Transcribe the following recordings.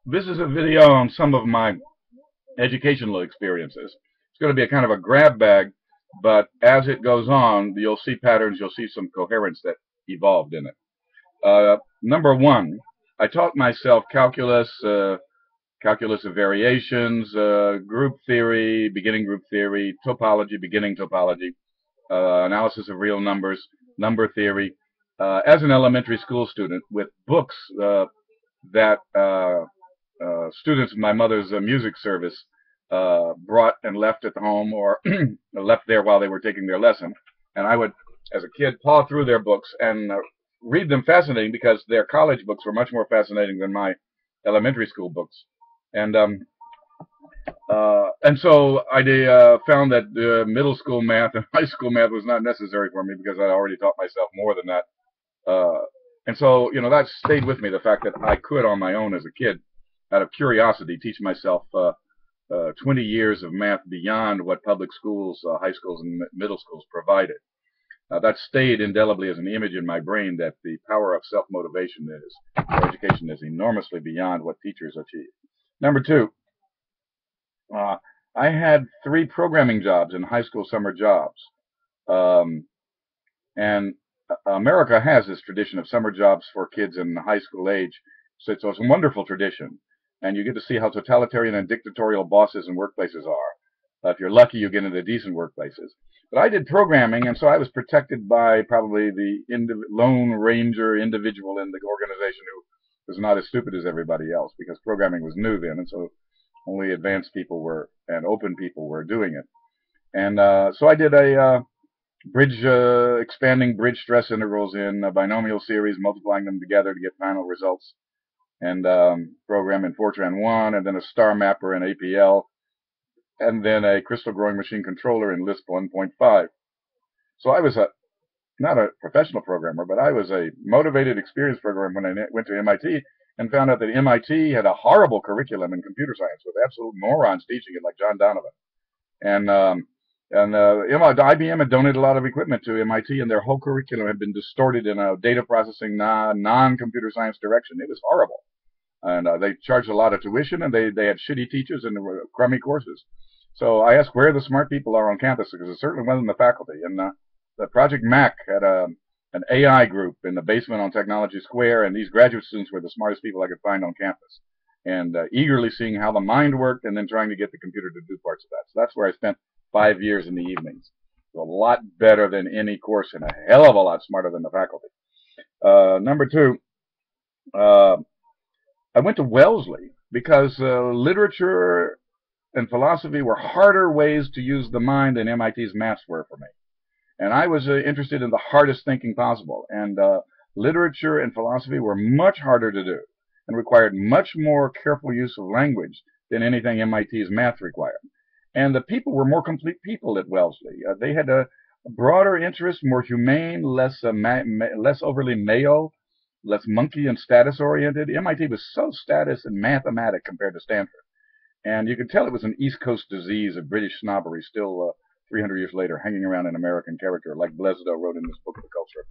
This is a video on some of my educational experiences. It's going to be a kind of a grab bag, but as it goes on, you'll see patterns, you'll see some coherence that evolved in it. Number one, I taught myself calculus, calculus of variations, group theory, beginning group theory, topology, beginning topology, analysis of real numbers, number theory, as an elementary school student with books that students of my mother's music service brought and left at the home or left there while they were taking their lesson. And I would, as a kid, paw through their books and read them fascinating because their college books were much more fascinating than my elementary school books. And so I found that middle school math and high school math was not necessary for me because I already taught myself more than that. And so, you know, that stayed with me, the fact that I could, on my own as a kid, out of curiosity, teach myself 20 years of math beyond what public schools, high schools, and middle schools provided. That stayed indelibly as an image in my brain that the power of self-motivation for education is enormously beyond what teachers achieve. Number two, I had 3 programming jobs in high school summer jobs. And America has this tradition of summer jobs for kids in high school age. So it's a wonderful tradition. And you get to see how totalitarian and dictatorial bosses and workplaces are. If you're lucky, you get into decent workplaces. But I did programming, and so I was protected by probably the lone ranger individual in the organization who was not as stupid as everybody else, because programming was new then, and so only advanced people were and open people were doing it. And so I did a expanding bridge stress integrals in a binomial series, multiplying them together to get final results, and program in Fortran I, and then a star mapper in APL, and then a crystal growing machine controller in Lisp 1.5. So I was not a professional programmer, but I was a motivated, experienced programmer when I went to MIT and found out that MIT had a horrible curriculum in computer science with absolute morons teaching it like John Donovan. And IBM had donated a lot of equipment to MIT, and their whole curriculum had been distorted in a data processing, non-computer science direction. It was horrible. And they charged a lot of tuition, and they had shitty teachers and crummy courses. So I asked where the smart people are on campus, because it certainly wasn't the faculty. And the Project Mac had an AI group in the basement on Technology Square, and these graduate students were the smartest people I could find on campus. And eagerly seeing how the mind worked, and then trying to get the computer to do parts of that. So that's where I spent 5 years in the evenings. So a lot better than any course, and a hell of a lot smarter than the faculty. Number two, I went to Wellesley because literature and philosophy were harder ways to use the mind than MIT's maths were for me. And I was interested in the hardest thinking possible. And literature and philosophy were much harder to do and required much more careful use of language than anything MIT's math required. And the people were more complete people at Wellesley. They had a broader interest, more humane, less overly male, less monkey and status oriented. MIT was so status and mathematic compared to Stanford. And you could tell it was an East Coast disease of British snobbery still 300 years later hanging around in American character, like Blesdo wrote in this book, The Culture of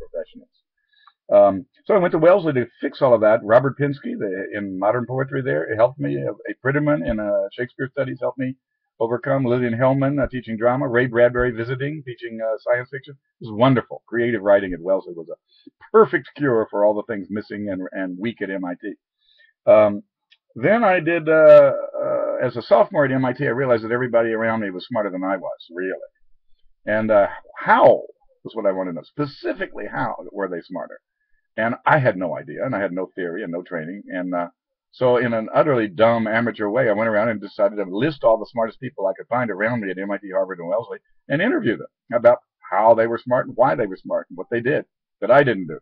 Professionals. So I went to Wellesley to fix all of that. Robert Pinsky, in modern poetry there, helped me. A Prettyman in Shakespeare studies helped me overcome. Lillian Hellman teaching drama. Ray Bradbury visiting, teaching science fiction. It was wonderful. Creative writing at Wellesley was a perfect cure for all the things missing and weak at MIT. Then I did, as a sophomore at MIT, I realized that everybody around me was smarter than I was, really. And how was what I wanted to know. Specifically, how were they smarter? And I had no idea, and I had no theory and no training. And so in an utterly dumb, amateur way, I went around and decided to list all the smartest people I could find around me at MIT, Harvard, and Wellesley and interview them about how they were smart and why they were smart and what they did that I didn't do.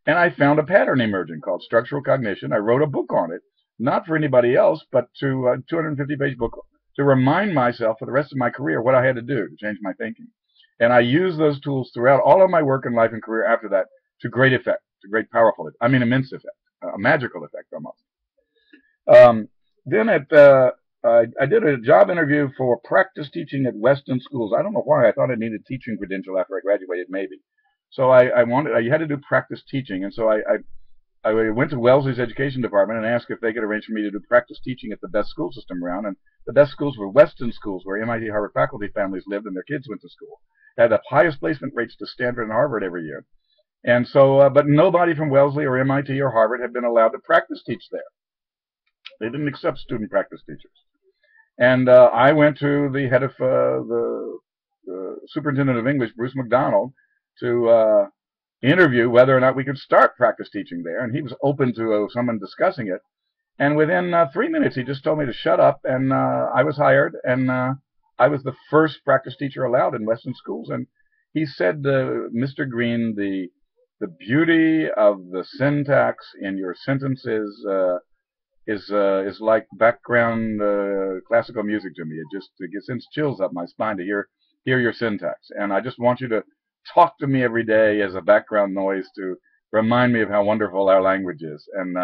And I found a pattern emerging called Structural Cognition. I wrote a book on it, not for anybody else, but to a 250-page book to remind myself for the rest of my career what I had to do to change my thinking. And I used those tools throughout all of my work and life and career after that to great effect, to great powerful, immense effect, a magical effect almost. Then I did a job interview for practice teaching at Weston Schools. I don't know why. I thought I needed a teaching credential after I graduated, maybe. So I had to do practice teaching, and so I I went to Wellesley's education department and asked if they could arrange for me to do practice teaching at the best school system around. And the best schools were Weston Schools, where MIT Harvard faculty families lived and their kids went to school. They had the highest placement rates to Stanford and Harvard every year. And so, but nobody from Wellesley or MIT or Harvard had been allowed to practice teach there. They didn't accept student practice teachers. And I went to the head of the superintendent of English, Bruce McDonald, to interview whether or not we could start practice teaching there. And he was open to someone discussing it. And within 3 minutes, he just told me to shut up, and I was hired, and I was the first practice teacher allowed in Weston Schools. And he said, Mr. Green, the beauty of the syntax in your sentences is like background classical music to me. It sends chills up my spine to hear your syntax. And I just want you to talk to me every day as a background noise to remind me of how wonderful our language is. And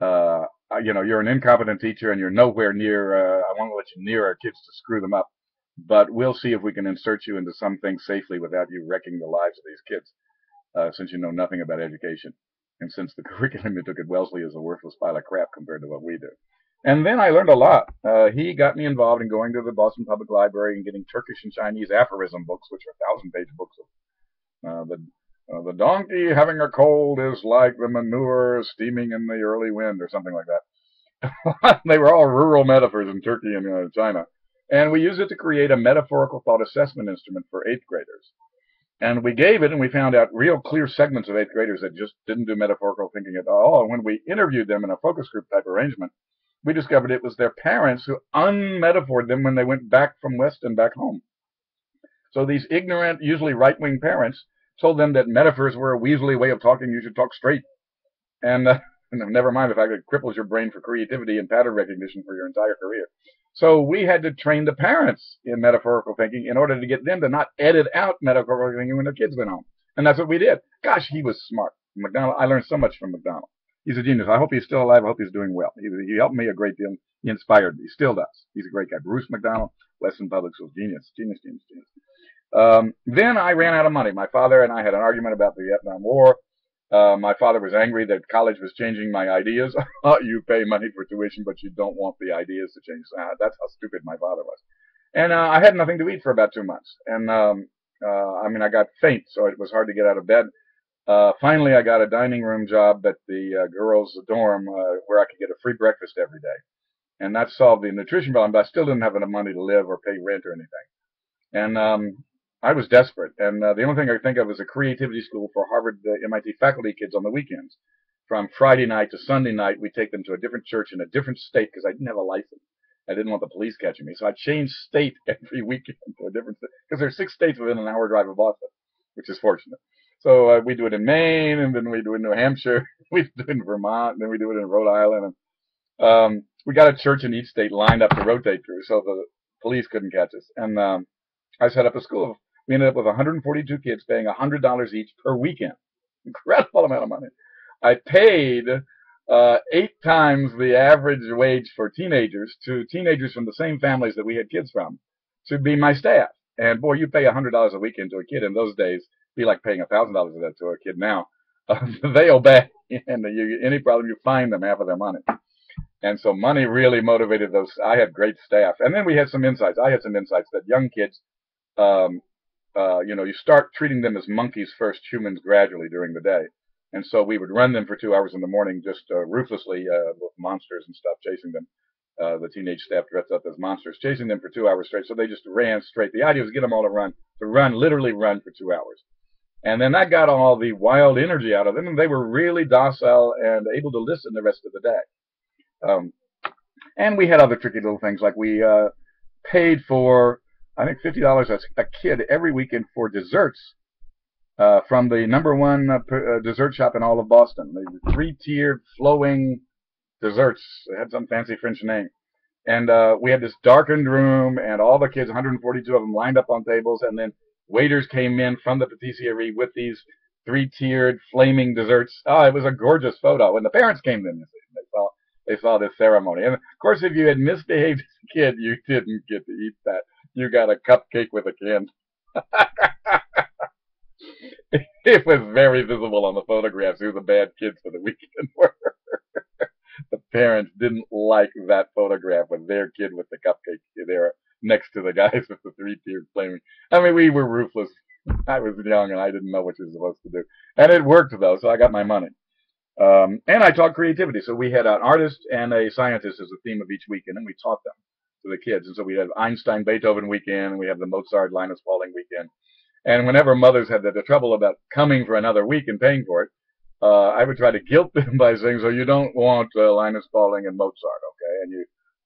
you're an incompetent teacher, and you're nowhere near. I won't let you near our kids to screw them up, but we'll see if we can insert you into some things safely without you wrecking the lives of these kids, since you know nothing about education, and since the curriculum you took at Wellesley is a worthless pile of crap compared to what we do. And then I learned a lot. He got me involved in going to the Boston Public Library and getting Turkish and Chinese aphorism books, which are 1,000-page books of the donkey having a cold is like the manure steaming in the early wind, or something like that. They were all rural metaphors in Turkey and China. And we used it to create a metaphorical thought assessment instrument for 8th graders. And we gave it, and we found out real clear segments of 8th graders that just didn't do metaphorical thinking at all. And when we interviewed them in a focus group type arrangement, we discovered it was their parents who unmetaphored them when they went back from Weston back home. So these ignorant, usually right-wing parents told them that metaphors were a weaselly way of talking. You should talk straight. And never mind the fact that it cripples your brain for creativity and pattern recognition for your entire career. So we had to train the parents in metaphorical thinking in order to get them to not edit out metaphorical thinking when their kids went home. And that's what we did. Gosh, he was smart. McDonald, I learned so much from McDonald. He's a genius. I hope he's still alive. I hope he's doing well. He helped me a great deal. He inspired me. He still does. He's a great guy. Bruce McDonald, Weston Public Schools. Genius. Then I ran out of money. My father and I had an argument about the Vietnam War. My father was angry that college was changing my ideas. You pay money for tuition, but you don't want the ideas to change. That's how stupid my father was. And I had nothing to eat for about 2 months. And I got faint, so it was hard to get out of bed. Finally, I got a dining room job at the girls' dorm where I could get a free breakfast every day. And that solved the nutrition problem, but I still didn't have enough money to live or pay rent or anything. And I was desperate, and the only thing I could think of was a creativity school for Harvard MIT faculty kids on the weekends. From Friday night to Sunday night, we'd take them to a different church in a different state because I didn't have a license. I didn't want the police catching me, so I changed state every weekend to a different state, because there's 6 states within an hour drive of Boston, which is fortunate. So we do it in Maine, and then we do it in New Hampshire, we do it in Vermont, and then we do it in Rhode Island. And we got a church in each state lined up to rotate through, so the police couldn't catch us. And I set up a school. We ended up with 142 kids paying $100 each per weekend. Incredible amount of money. I paid 8 times the average wage for teenagers to teenagers from the same families that we had kids from to be my staff. And boy, you pay $100 a weekend to a kid in those days, be like paying $1,000 of that to a kid now. They obey, and any problem you find them half of their money. And so money really motivated those. I had great staff, and then we had some insights. I had some insights that young kids. You start treating them as monkeys first, humans gradually during the day. And so we would run them for 2 hours in the morning, just ruthlessly with monsters and stuff, chasing them. The teenage staff dressed up as monsters, chasing them for 2 hours straight. So they just ran straight. The idea was to get them all to literally run for 2 hours. And then that got all the wild energy out of them, and they were really docile and able to listen the rest of the day. And we had other tricky little things, like we paid for, I think, $50 a kid every weekend for desserts from the #1 dessert shop in all of Boston. They were 3-tiered flowing desserts. They had some fancy French name. And we had this darkened room, and all the kids, 142 of them, lined up on tables, and then waiters came in from the patisserie with these 3-tiered flaming desserts. Oh, it was a gorgeous photo. When the parents came in, they saw this ceremony. And of course, if you had misbehaved as a kid, you didn't get to eat that. You got a cupcake with a can. It was very visible on the photographs who the bad kids for the weekend were. The parents didn't like that photograph with their kid with the cupcake there next to the guys with the three-tiered flaming. I mean, we were ruthless. I was young and I didn't know what you were supposed to do. And it worked, though, so I got my money. And I taught creativity. So we had an artist and a scientist as the theme of each weekend, and we taught them to the kids. And so we had Einstein, Beethoven weekend, and we have the Mozart, Linus Pauling weekend. And whenever mothers had the trouble about coming for another week and paying for it, I would try to guilt them by saying, so you don't want Linus Pauling and Mozart, okay? And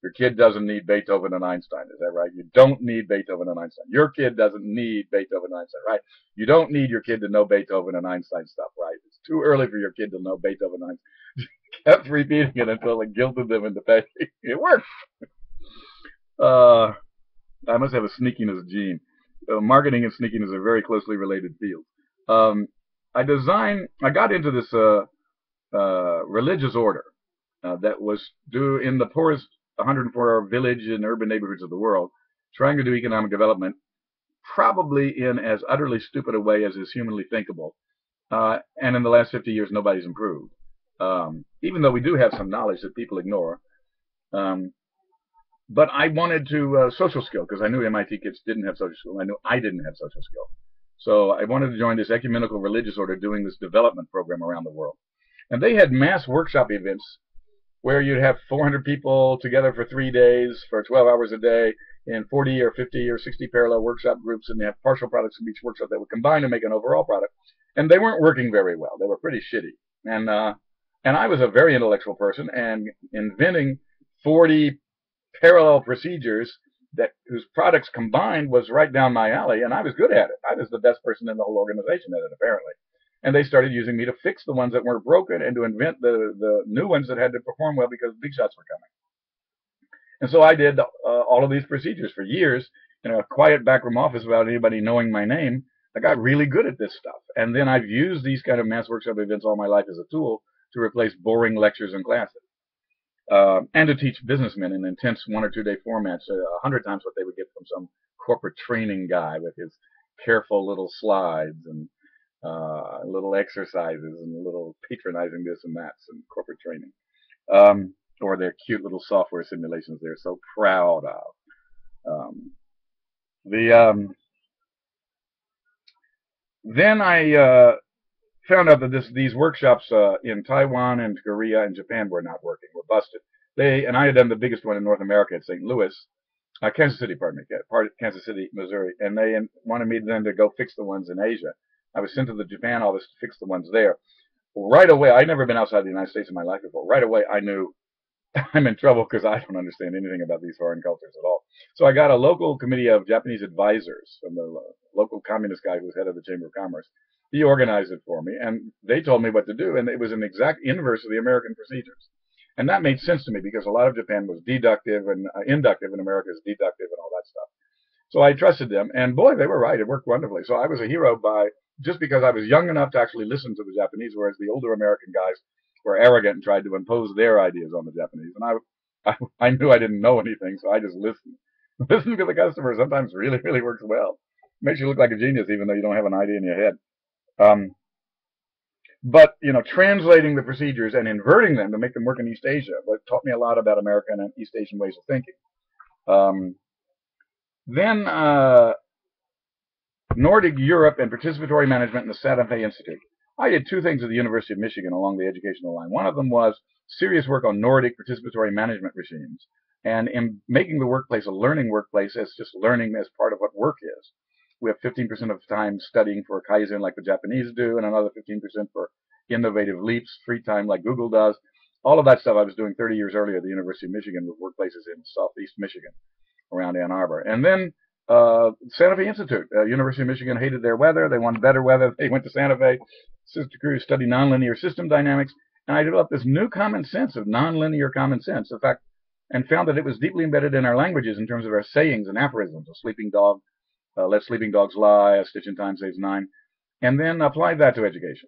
your kid doesn't need Beethoven and Einstein, is that right? You don't need Beethoven and Einstein. Your kid doesn't need Beethoven and Einstein, right? You don't need your kid to know Beethoven and Einstein stuff, right? It's too early for your kid to know Beethoven and Einstein. Kept repeating it until it guilted them into paying. It worked. I must have a sneakiness gene. Marketing and sneakiness are very closely related fields. I got into this religious order that was in the poorest 104 village and urban neighborhoods of the world, trying to do economic development, probably in as utterly stupid a way as is humanly thinkable. And in the last 50 years, nobody's improved. Even though we do have some knowledge that people ignore. But I wanted to social skill, because I knew MIT kids didn't have social skill. I knew I didn't have social skill. So I wanted to join this ecumenical religious order doing this development program around the world. And they had mass workshop events where you'd have 400 people together for 3 days for 12 hours a day in 40 or 50 or 60 parallel workshop groups, and they have partial products from each workshop that would combine to make an overall product. And they weren't working very well. They were pretty shitty. And I was a very intellectual person, and inventing 40 parallel procedures whose products combined was right down my alley, and I was good at it. I was the best person in the whole organization at it, apparently. And they started using me to fix the ones that weren't broken and to invent the new ones that had to perform well because big shots were coming. And so I did all of these procedures for years in a quiet backroom office without anybody knowing my name. I got really good at this stuff. And then I've used these kind of mass workshop events all my life as a tool to replace boring lectures and classes. And to teach businessmen in intense 1 or 2 day formats 100 times what they would get from some corporate training guy with his careful little slides and little exercises and little patronizing this and that and corporate training, or their cute little software simulations they're so proud of. Then I found out that these workshops in Taiwan and Korea and Japan were not working, were busted. And I had done the biggest one in North America at St. Louis, Kansas City, Kansas City, Missouri, and they wanted me then to go fix the ones in Asia. I was sent to the Japan office to fix the ones there. Right away, I'd never been outside the United States in my life before. Right away, I knew I'm in trouble because I don't understand anything about these foreign cultures at all. So I got a local committee of Japanese advisors from the local communist guy who was head of the Chamber of Commerce. He organized it for me, and they told me what to do, and it was an exact inverse of the American procedures. And that made sense to me because a lot of Japan was deductive and inductive, and America is deductive and all that stuff. So I trusted them, and boy, they were right. It worked wonderfully. So I was a hero just because I was young enough to actually listen to the Japanese, whereas the older American guys were arrogant and tried to impose their ideas on the Japanese. And I knew I didn't know anything, so I just listened. Listening to the customer sometimes really, really works well. It makes you look like a genius even though you don't have an idea in your head. But, translating the procedures and inverting them to make them work in East Asia taught me a lot about American and East Asian ways of thinking. Then Nordic Europe and Participatory Management in the Santa Fe Institute. I did 2 things at the University of Michigan along the educational line. One of them was serious work on Nordic participatory management regimes and in making the workplace a learning workplace as just learning as part of what work is. We have 15% of the time studying for Kaizen like the Japanese do, and another 15% for innovative leaps, free time like Google does. All of that stuff I was doing 30 years earlier at the University of Michigan with workplaces in southeast Michigan around Ann Arbor. And then Santa Fe Institute. University of Michigan hated their weather. They wanted better weather. They went to Santa Fe. Sister crew studied nonlinear system dynamics. And I developed this new common sense of nonlinear common sense, in fact, and found that it was deeply embedded in our languages in terms of our sayings and aphorisms. A sleeping dog, let sleeping dogs lie, a stitch in time saves 9, and then applied that to education.